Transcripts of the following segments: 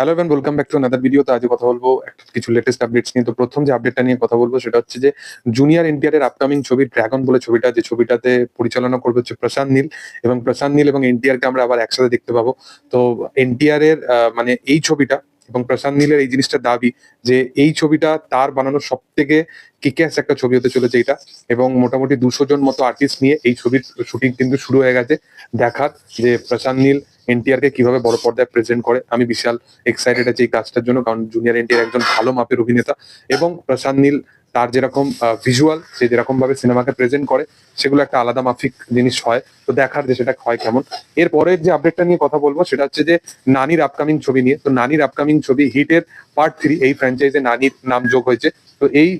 Hello everyone, welcome back to another video. তো আজ কথা বলবো একটা কিছু লেটেস্ট আপডেটস নিয়ে। তো প্রথম যে আপডেটটা নিয়ে কথা বলবো সেটা হচ্ছে যে জুনিয়র এনটিআর এর আপকামিং ছবি ড্রাগন বলে ছবিটা, যে ছবিটাতে পরিচালনা করবে হচ্ছে প্রশান্ত নীল। এবং প্রশান্ত নীল এবং এনটিআর কে আমরা আবার একসাথে দেখতে পাবো। তো এনটিআর এর মানে এই ছবিটা এবং প্রশান্ত নীলের এই জিনিসটা দাবি যে এই ছবিটা তার বানানো সব থেকে কিকঅ্যাস একটা ছবি হতে চলেছে এটা। এবং মোটামুটি 200 জন মতো আর্টিস্ট নিয়ে এই ছবির শুটিং কিন্তু শুরু হয়ে গেছে। দেখার যে প্রশান্ত নীল এনটিআর কে কিভাবে বড় পর্দায় প্রেজেন্ট করে, আমি বিশাল এক্সাইটেড আছি এই কাজটার জন্য। কারণ জুনিয়র এনটিআর একজন ভালো মাপের অভিনেতা এবং প্রশান্ত নীল তার যেরকম ভিজুয়াল, সে যেরকম ভাবে সিনেমাকে প্রেজেন্ট করে সেগুলো একটা আলাদা মাফিক জিনিস হয়। তো দেখার যে সেটা হয় কেমন। এর পরের যে আপডেটটা নিয়ে কথা বলবো সেটা হচ্ছে যে নানির আপকামিং ছবি নিয়ে। তো নানির আপকামিং ছবি হিটের পার্ট 3, এই ফ্র্যাঞ্চাইজে নানির নাম যোগ হয়েছে। তো এই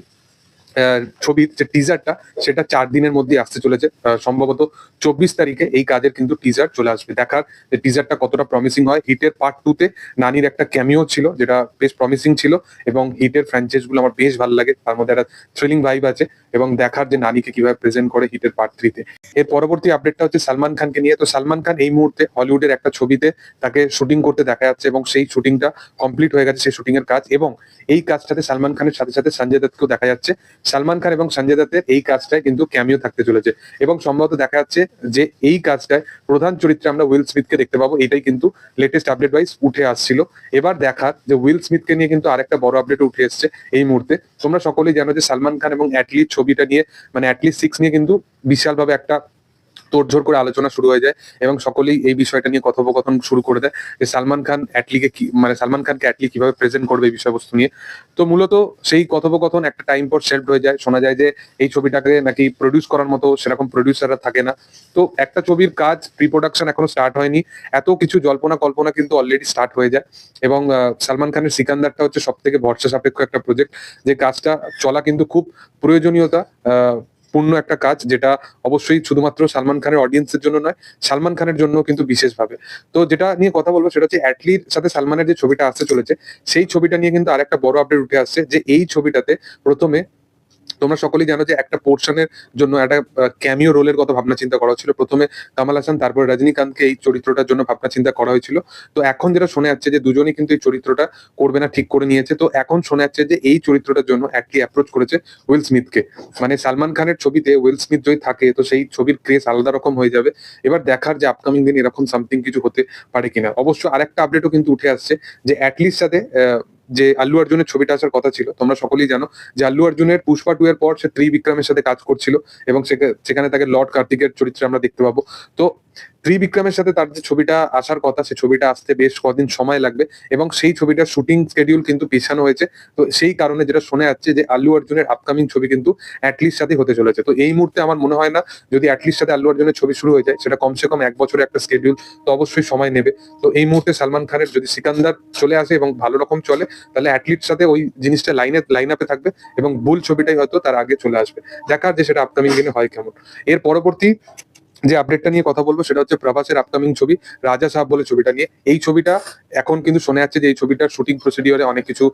ছবির যে টিজারটা সেটা 4 দিনের মধ্যে আসতে চলেছে। সম্ভবত 24 তারিখে এই কাজের কিন্তু টিজার চলে আসবে। দেখার যে টিজারটা কতটা প্রমিসিং হয়। হিটের পার্ট 2 তে নানির একটা ক্যামিও ছিল যেটা বেশ প্রমিসিং ছিল এবং হিটের ফ্র্যাঞ্চাইজ গুলো আমার বেশ ভালো লাগে, তার মধ্যে একটা থ্রিলিং ভাইব আছে। এবং দেখার যে নানিকে কিভাবে প্রেজেন্ট করে হিটের পার্ট 3 তে। এর পরবর্তী আপডেটটা হচ্ছে সালমান খানকে নিয়ে। তো সালমান খান এই মুহূর্তে হলিউডের একটা ছবিতে তাকে শুটিং করতে দেখা যাচ্ছে এবং সেই শুটিংটা কমপ্লিট হয়ে গেছে, সেই শুটিং এর কাজ। এবং এই কাজটাতে সালমান খানের সাথে সাথে সঞ্জয় দত্তকেও দেখা যাচ্ছে। সালমান খান এবং সঞ্জয় দত্তের এই কাজটায় কিন্তু ক্যামিও থাকতে চলেছে এবং সম্ভবত দেখা যাচ্ছে যে এই কাজটায় প্রধান চরিত্রে আমরা উইল স্মিথকে দেখতে পাবো। এটাই কিন্তু লেটেস্ট আপডেট ওয়াইজ উঠে আসছিল। এবার দেখার যে উইল স্মিথকে নিয়ে কিন্তু আরেকটা বড় আপডেট উঠে এসছে এই মুহূর্তে। তোমরা সকলেই জানো যে সালমান খান এবং অ্যাটলি ছবিটা নিয়ে, মানে অ্যাটলি 6 নিয়ে কিন্তু বিশালভাবে একটা তোড়জোড় করে আলোচনা শুরু হয়ে যায় এবং সকলেই এই বিষয়টা নিয়ে কথোপকথন শুরু করে দেয় যে সালমান খান অ্যাটলিকে কি, মানে সালমান খানকে অ্যাটলি কিভাবে প্রেজেন্ট করবে এই বিষয়বস্তু নিয়ে। তো মূলত সেই কথোপকথন একটা টাইম পর শেল্ফ হয়ে যায়। শোনা যায় যে এই ছবিটাকে নাকি প্রডিউস করার মতো সেরকম প্রডিউসাররা থাকে না। তো একটা ছবির কাজ প্রি প্রোডাকশন এখনো স্টার্ট হয়নি, এত কিছু জল্পনা কল্পনা কিন্তু অলরেডি স্টার্ট হয়ে যায়। এবং সালমান খানের সিকান্দারটা হচ্ছে সব থেকে ভরসা সাপেক্ষ একটা প্রজেক্ট, যে কাজটা চলা কিন্তু খুব প্রয়োজনীয়তা পূর্ণ একটা কাজ, যেটা অবশ্যই শুধুমাত্র সালমান খানের অডিয়েন্সের জন্য নয়, সালমান খানের জন্য কিন্তু বিশেষভাবে। তো যেটা নিয়ে কথা বলবো সেটা হচ্ছে অ্যাটলির সাথে সালমানের যে ছবিটা আসতে চলেছে সেই ছবিটা নিয়ে কিন্তু আরেকটা বড় আপডেট উঠে আসছে যে এই ছবিটাতে প্রথমে তোমরা সকলেই জানো যে একটা পোর্শনের জন্য একটা ক্যামিও রোলের কথা ভাবনা চিন্তা করা হচ্ছিল। প্রথমে কামাল হাসান তারপরে রজনীকান্তকে এই চরিত্রটার জন্য ভাবনা চিন্তা করা হয়েছিল। তো এখন যেটা শোনা যাচ্ছে যে দুজনেই কিন্তু এই চরিত্রটা করবে না ঠিক করে নিয়েছে। তো এখন শোনা যাচ্ছে যে এই চরিত্রটার জন্য অ্যাটলি অ্যাপ্রোচ করেছে উইল স্মিথকে। মানে সালমান খানের ছবিতে উইল স্মিথ যদি থাকে তো সেই ছবির ক্রেজ আলাদা রকম হয়ে যাবে। এবার দেখার যে আপকামিং দিন এরকম সামথিং কিছু হতে পারে কিনা। অবশ্য আরেকটা আপডেটও কিন্তু উঠে আসছে যে অ্যাটলির সাথে যে আল্লু অর্জুনের ছবিটা আসার কথা ছিল। তোমরা সকলেই জানো যে আল্লু অর্জুনের পুষ্পা 2 এর পর সে ত্রিবিক্রমের সাথে কাজ করছিল এবং সেখানে তাকে লর্ড কার্তিকের চরিত্রে আমরা দেখতে পাবো। তো ত্রিবিক্রমের সাথে তার যে ছবিটা আসার কথা, সেই ছবিটা আসতে বেশ কদিন সময় লাগবে এবং সেই ছবিটার শুটিং স্কেডিউল কিন্তু পেছানো হয়েছে। তো সেই কারণে যেটা শোনা যাচ্ছে যে আল্লু অর্জুনের আপকামিং ছবি কিন্তু অ্যাটলির সাথে হতে চলেছে। তো এই মুহূর্তে আমার মনে হয় না যদি অ্যাটলির সাথে আল্লু অর্জুনের ছবি শুরু হয়ে যায় সেটা কমসে কম 1 বছরের একটা স্কেডিউল, তো অবশ্যই সময় নেবে। তো এই মুহূর্তে সালমান খানের যদি সিকান্দার চলে আসে এবং ভালো রকম চলে তাহলে অ্যাটলির সাথে ওই জিনিসটা লাইন আপে থাকবে এবং ভুল ছবিটাই হয়তো তার আগে চলে আসবে। দেখার যে সেটা আপকামিং দিনে হয় কেমন। এর পরবর্তী যে আপডেটটা নিয়ে কথা বলবো সেটা হচ্ছে প্রভাসের আপকামিং ছবি রাজা সাহেব বলে ছবিটা নিয়ে। এই ছবিটা এখন কিন্তু শোনা যাচ্ছে যে এই ছবিটার শুটিং প্রসিডিওরে অনেক কিছু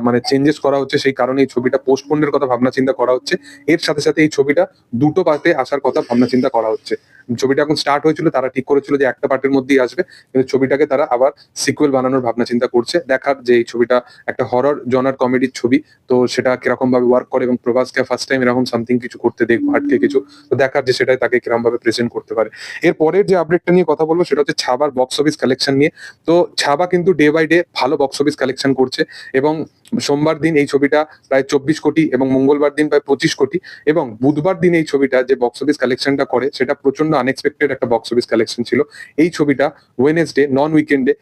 মানে চেঞ্জেস করা হচ্ছে, সেই কারণে এই ছবিটা পোস্টপোনের কথা ভাবনা চিন্তা করা হচ্ছে। এর সাথে সাথে এই ছবিটা দুটো পার্টে আসার কথা ভাবনা চিন্তা করা হচ্ছে। ছবিটা এখন স্টার্ট হয়েছিল, তারা ঠিক করেছিল যে একটা পার্টের মধ্যেই আসবে, কিন্তু ছবিটাকে তারা আবার সিকুয়েল বানানোর ভাবনা চিন্তা করছে। দেখার যে এই ছবিটা একটা হরর জনার কমেডির ছবি, তো সেটা কিরকম ভাবে ওয়ার্ক করে এবং প্রভাসকে ফার্স্ট টাইম এরকম সামথিং কিছু করতে দেখবো আটকে কিছু। তো দেখার যে সেটাই তাকে কিরকম ভাবে প্রেজেন্ট করতে পারে। এর পরের যে আপডেটটা নিয়ে কথা বলবো সেটা হচ্ছে ছাবার বক্স অফিস কালেকশন নিয়ে। তো ছাবা কিন্তু ডে বাই ডে ভালো বক্স অফিস কালেকশন করছে এবং সোমবার দিন এই ছবিটা প্রায় 24 কোটি এবং মঙ্গলবার দিন প্রায় 25 কোটি এবং বুধবার দিন এই ছবিটা যে বক্স অফিস কালেকশনটা করে সেটা প্রচন্ড আনএক্সপেক্টেড একটা বক্স অফিস কালেকশন ছিল। এই ছবিটা ওয়েনেসডে নন উইকেন্ডে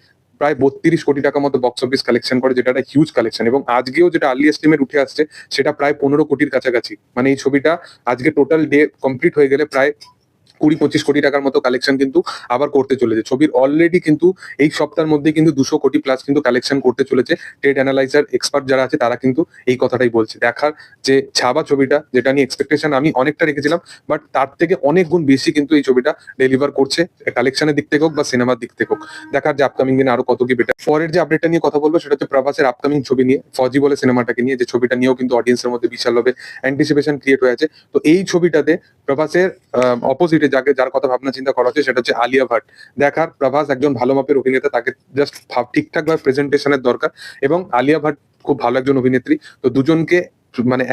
প্রায় 32 কোটি টাকা মতো বক্স অফিস কালেকশন করে, যেটা একটা হিউজ কালেকশন। এবং আজকেও যেটা আর্লি এস্টিমেট উঠে আসছে সেটা প্রায় 15 কোটির কাছাকাছি। মানে এই ছবিটা আজকে টোটাল ডে কমপ্লিট হয়ে গেলে প্রায় 20-25 কোটি টাকার মতো কালেকশন কিন্তু আবার করতে চলেছে। ছবির অলরেডি কিন্তু এই সপ্তাহের মধ্যে কিন্তু 200 কোটি প্লাস কিন্তু কালেকশন করতে চলেছে। ট্রেড অ্যানালাইজার এক্সপার্ট যারা আছে তারা কিন্তু এই কথাটাই বলছে। দেখার যে ছাবা ছবিটা, যেটা নিয়ে এক্সপেকটেশন আমি অনেকটা রেখেছিলাম, বাট তার থেকে অনেক গুণ বেশি কিন্তু এই ছবিটা ডেলিভার করছে, কালেকশনের দিক থেকে হোক বা সিনেমার দিক থেকে হোক। দেখার যে আপকামিং দিনে আরো কত কি বেটার। পরের যে আপডেটটা নিয়ে কথা বলবো সেটা হচ্ছে প্রভাসের আপকামিং ছবি নিয়ে, ফজি বলে সিনেমাটাকে নিয়ে, যে ছবিটা নিয়েও কিন্তু অডিয়েন্সের মধ্যে বিশালভাবে অ্যান্টিসিপেশন ক্রিয়েট হয়ে আছে। তো এই ছবিটাতে প্রভাসের অপোজিটে যার কথা ভাবনা চিন্তা করা হচ্ছে সেটা হচ্ছে আলিয়া ভাট। দেখার প্রভাস একজন ভালো মাপের অভিনেতা, তাকে জাস্ট ঠিকঠাক ভাবে প্রেজেন্টেশনের দরকার, এবং আলিয়া ভাট খুব ভালো একজন অভিনেত্রী। তো দুজনকে মানে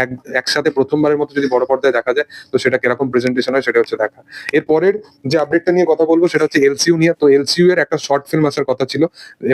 একসাথে প্রথমবারের মতো যদি বড় পর্দায় দেখা যায়, তো সেটা কিরকম প্রেজেন্টেশন হয় সেটা হচ্ছে দেখা। এর পরের যে আপডেটটা নিয়ে কথা বলবো সেটা হচ্ছে এলসিইউ নিয়ে। তো এলসিইউ এর একটা শর্ট ফিল্ম আসার কথা ছিল,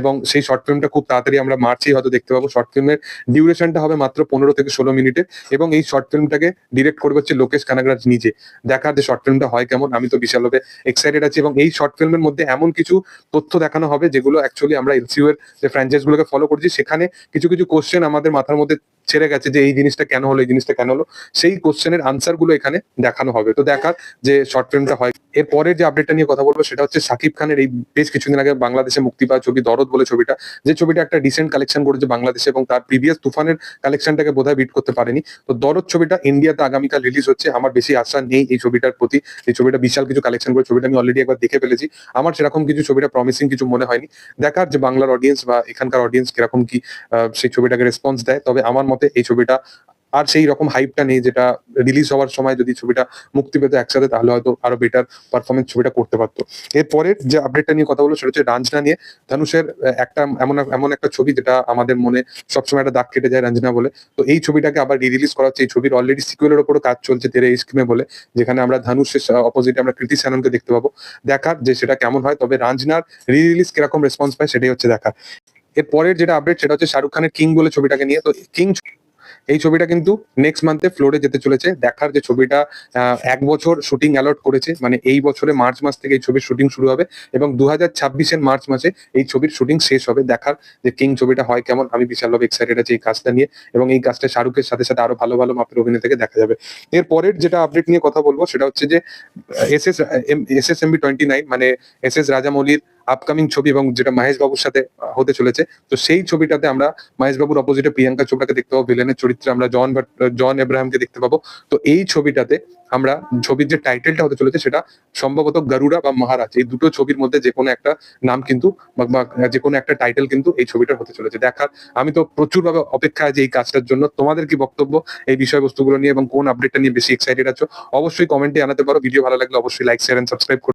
এবং সেই শর্ট ফিল্মটা খুব তাড়াতাড়ি আমরা মার্চেই হয়তো দেখতে পাবো। শর্ট ফিল্মের ডিউরেশনটা হবে মাত্র 15 থেকে 16 মিনিটের, এবং এই শর্ট ফিল্মটাকে ডিরেক্ট করবে হচ্ছে লোকেশ কানাগরাজ নিজে। দেখার যে শর্ট ফিল্মটা হয় কেমন, আমি তো বিশালভাবে এক্সাইটেড আছি। এবং এই শর্ট ফিল্মের মধ্যে এমন কিছু তথ্য দেখানো হবে যেগুলো অ্যাকচুয়ালি আমরা এলসিইউ এর যে ফ্র্যাঞ্চাইজ গুলোকে ফলো করছি, সেখানে কিছু কিছু কোশ্চেন আমাদের মাথার মধ্যে ছেড়ে গেছে যে এই জিনিসটা কেন হলো, এই জিনিসটা কেন হলো, সেই কোশ্চেনের আনসার গুলো এখানে দেখানো হবে। তো দেখার যে শর্ট ফিল্মটা হয়। এর পরের যে আপডেটটা নিয়ে কথা বলবো সেটা হচ্ছে শাকিব খানের এই বেশ কিছুদিন আগে বাংলাদেশে মুক্তি পাওয়া ছবি দরদ বলে ছবিটা, যে ছবিটা একটা ডিসেন্ট কালেকশন করেছে বাংলাদেশে, এবং তার প্রিভিয়াস তুফানের কালেকশনটাকে বোধহয় বিট করতে পারেনি। তো দরদ ছবিটা ইন্ডিয়াতে আগামীকাল রিলিজ হচ্ছে। আমার বেশি আশা নেই এই ছবিটার প্রতি। এই ছবিটা বিশাল কিছু কালেকশন করে, ছবিটা আমি অলরেডি একবার দেখে ফেলেছি। আমার সেরকম কিছু ছবিটা প্রমিসিং কিছু মনে হয়নি। দেখার যে বাংলার অডিয়েন্স বা এখানকার অডিয়েন্স কিরকম কি সেই ছবিটাকে রেসপন্স দেয়। তবে আমার মতে এই ছবিটা আর সেই রকম হাইপটা নেই, যেটা রিলিজ হওয়ার সময় যদি ছবিটা মুক্তি পেতো একসাথে, তাহলে হয়তো আরো বেটার পারফরমেন্স ছবিটা করতে পারতো। এরপরের যে আপডেটটা নিয়ে কথা বলবো সেটা হচ্ছে রাঞ্জনা নিয়ে। ধনুষের একটা এমন একটা ছবি যেটা আমাদের মনে সবসময় একটা দাগ কেটে যায়, রঞ্জনা বলে। তো এই ছবিটাকে আবার রিলিজ করা হচ্ছে। এই ছবির অলরেডি সিকুয়েলের উপরও কাজ চলছে, তেরে ইস্ক মে বলে, যেখানে আমরা ধনুষের অপোজিটে আমরা কৃতি শ্যাননকে দেখতে পাবো। দেখার যে সেটা কেমন হয়। তবে রাঞ্জনার রিলিজ কিরকম রেসপন্স পায় সেটাই হচ্ছে দেখা। এর পরের যেটা আপডেট সেটা হচ্ছে শাহরুখ খানের কিং বলে ছবিটাকে নিয়ে। তো কিং এই ছবিটা কিন্তু নেক্সট মান্থে ফ্লোরে যেতে চলেছে। দেখার যে ছবিটা 1 বছর শুটিং অ্যালট করেছে, মানে এই বছরে মার্চ মাস থেকে এই ছবির শুটিং শুরু হবে, এবং 2026-এর মার্চ মাসে এই ছবির শুটিং শেষ হবে। দেখার যে কিং ছবিটা হয় কেমন, আমি বিশালভাবে এক্সাইটেড আছি এই কাজটা নিয়ে, এবং এই কাজটা শাহরুখের সাথে সাথে আরো ভালো ভালো মাপের অভিনেতাকে দেখা যাবে। এর পরের যেটা আপডেট নিয়ে কথা বলবো সেটা হচ্ছে যে SSMB 29, মানে SS রাজামৌলির আপকামিং ছবি, এবং যেটা মহেশ বাবুর সাথে হতে চলেছে। তো সেই ছবিটাতে আমরা মহেশ বাবুর অপোজিটে প্রিয়াঙ্কা চোপড়াকে দেখতে পাবো, ভিলেনের চরিত্রে আমরা জন এব্রাহামকে দেখতে পাবো। তো এই ছবিটাতে আমরা ছবির যে টাইটেলটা হতে চলেছে সেটা সম্ভবত গরুড়া বা মহারাজ, এই দুটো ছবির মধ্যে যে কোনো একটা নাম কিন্তু বা যে কোনো একটা টাইটেল কিন্তু এই ছবিটার হতে চলেছে। দেখার আমি তো প্রচুর ভাবে অপেক্ষা আছে এই কাজটার জন্য। তোমাদের কি বক্তব্য এই বিষয়বস্তুগুলো নিয়ে, এবং কোন আপডেটটা নিয়ে বেশি এক্সাইটেড আছো, অবশ্যই কমেন্টে জানাতে পারো। ভিডিও ভালো লাগলে অবশ্যই লাইক, শেয়ার এন্ড সাবস্ক্রাইব